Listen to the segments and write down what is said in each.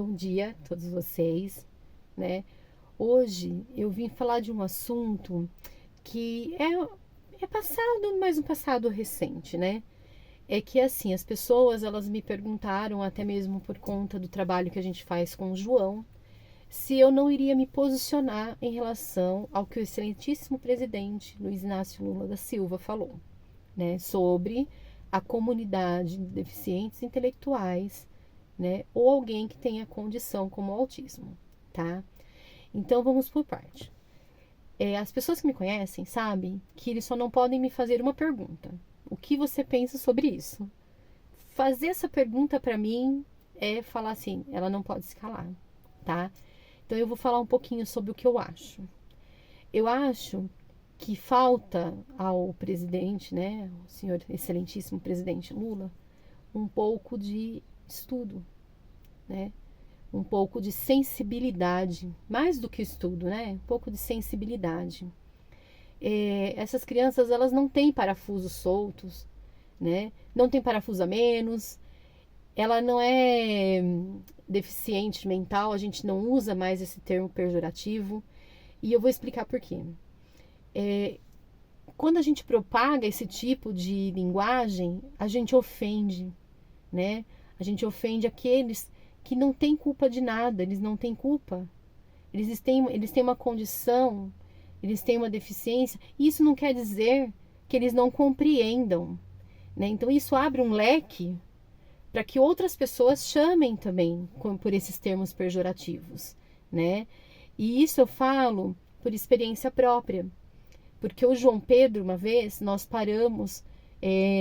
Bom dia a todos vocês, né? Hoje eu vim falar de um assunto que é passado, mas um passado recente, né? É que assim, as pessoas, elas me perguntaram, até mesmo por conta do trabalho que a gente faz com o João, se eu não iria me posicionar em relação ao que o excelentíssimo presidente Luiz Inácio Lula da Silva falou, né? Sobre a comunidade de deficientes intelectuais, né? Ou alguém que tenha condição como o autismo, tá? Então vamos por parte. As pessoas que me conhecem sabem que eles só não podem me fazer uma pergunta. O que você pensa sobre isso? Fazer essa pergunta para mim é falar assim, ela não pode se calar, tá? Então eu vou falar um pouquinho sobre o que eu acho. Eu acho que falta ao presidente, né, o senhor excelentíssimo presidente Lula, um pouco de estudo, né? Um pouco de sensibilidade, mais do que estudo, né? Um pouco de sensibilidade. Essas crianças, elas não têm parafusos soltos, né? Não tem parafuso a menos. Ela não é deficiente mental, a gente não usa mais esse termo pejorativo. E eu vou explicar por quê. Quando a gente propaga esse tipo de linguagem, a gente ofende, né? A gente ofende aqueles que não têm culpa de nada, eles não têm culpa. Eles têm uma condição, eles têm uma deficiência. Isso não quer dizer que eles não compreendam, né? Então isso abre um leque para que outras pessoas chamem também por esses termos pejorativos, né? E isso eu falo por experiência própria, porque o João Pedro, uma vez, nós paramos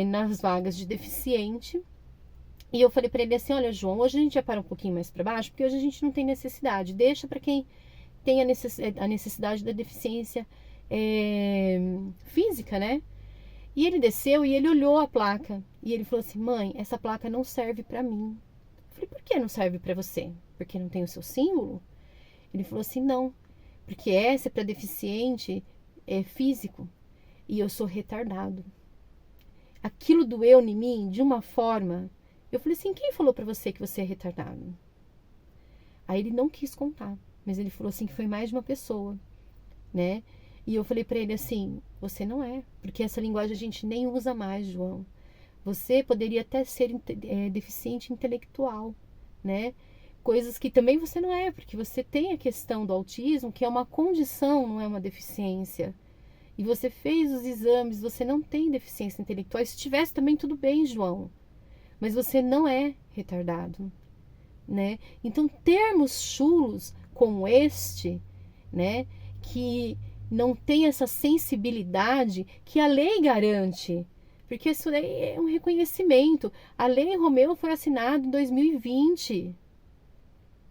nas vagas de deficiente. E eu falei para ele assim, olha, João, hoje a gente já para um pouquinho mais para baixo, porque hoje a gente não tem necessidade. Deixa para quem tem a necessidade da deficiência física, né? E ele desceu e ele olhou a placa. E ele falou assim, mãe, essa placa não serve para mim. Eu falei, por que não serve para você? Porque não tem o seu símbolo? Ele falou assim, não, porque essa é para deficiente físico e eu sou retardado. Aquilo doeu em mim de uma forma. Eu falei assim, quem falou para você que você é retardado? Aí ele não quis contar, mas ele falou assim que foi mais de uma pessoa, né? E eu falei para ele assim, você não é, porque essa linguagem a gente nem usa mais, João. Você poderia até ser deficiente intelectual, né? Coisas que também você não é, porque você tem a questão do autismo, que é uma condição, não é uma deficiência. E você fez os exames, você não tem deficiência intelectual. Se tivesse também tudo bem, João. Mas você não é retardado, né? Então, termos chulos como este, né, que não tem essa sensibilidade que a lei garante, porque isso é um reconhecimento. A lei Romeu foi assinada em 2020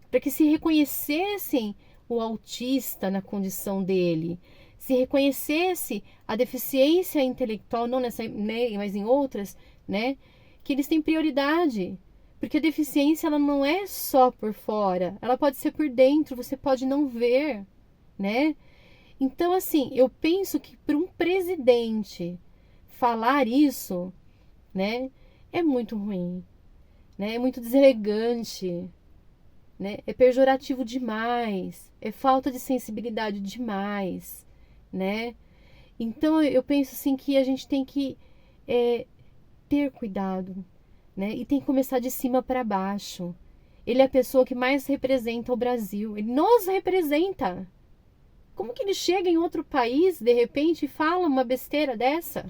para que se reconhecessem o autista na condição dele, se reconhecesse a deficiência intelectual, não nessa lei, mas em outras, né, que eles têm prioridade. Porque a deficiência, ela não é só por fora, ela pode ser por dentro, você pode não ver, né? Então, assim, eu penso que para um presidente falar isso, né, é muito ruim, né? É muito deselegante, né? É pejorativo demais, é falta de sensibilidade demais, né? Então, eu penso assim que a gente tem que ter cuidado, né? E tem que começar de cima para baixo. Ele é a pessoa que mais representa o Brasil. Ele nos representa. Como que ele chega em outro país, de repente, e fala uma besteira dessa?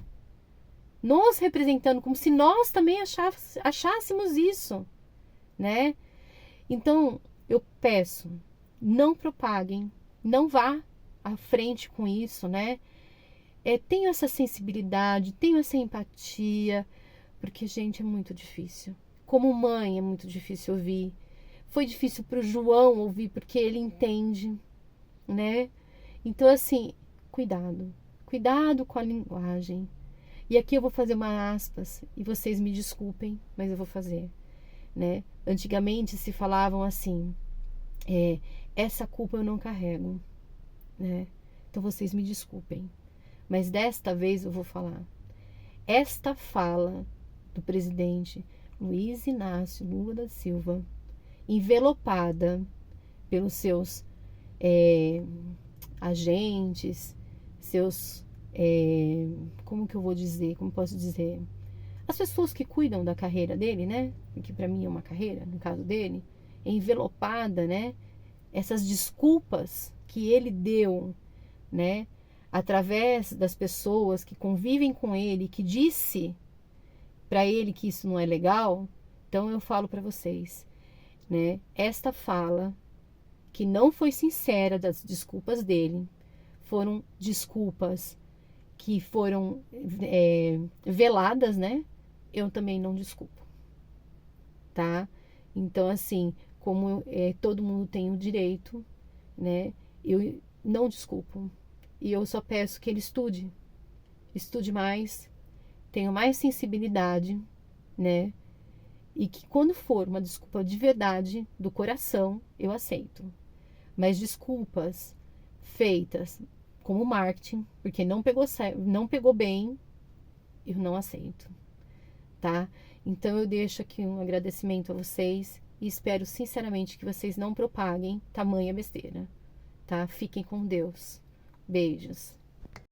Nos representando, como se nós também achássemos isso, né? Então, eu peço, não propaguem, não vá à frente com isso, né? Tenho essa sensibilidade, tenho essa empatia, porque, gente, é muito difícil. Como mãe, é muito difícil ouvir. Foi difícil para o João ouvir, porque ele entende, né? Então, assim, cuidado. Cuidado com a linguagem. E aqui eu vou fazer uma aspas, e vocês me desculpem, mas eu vou fazer, né? Antigamente se falavam assim, essa culpa eu não carrego, né? Então vocês me desculpem. Mas desta vez eu vou falar. Esta fala do presidente Luiz Inácio Lula da Silva envelopada pelos seus agentes, seus, como que eu vou dizer, como posso dizer, as pessoas que cuidam da carreira dele, né, que para mim é uma carreira, no caso dele, envelopada, né, essas desculpas que ele deu, né, através das pessoas que convivem com ele, que disse para ele que isso não é legal. Então eu falo para vocês, né, esta fala que não foi sincera das desculpas dele, foram desculpas que foram veladas, né? Eu também não desculpo, tá? Então, assim, como todo mundo tem o direito, né? Eu não desculpo. E eu só peço que ele estude mais, tenha mais sensibilidade, né? E que quando for uma desculpa de verdade, do coração, eu aceito. Mas desculpas feitas como marketing, porque não pegou bem, eu não aceito, tá? Então eu deixo aqui um agradecimento a vocês e espero sinceramente que vocês não propaguem tamanha besteira, tá? Fiquem com Deus. Beijos.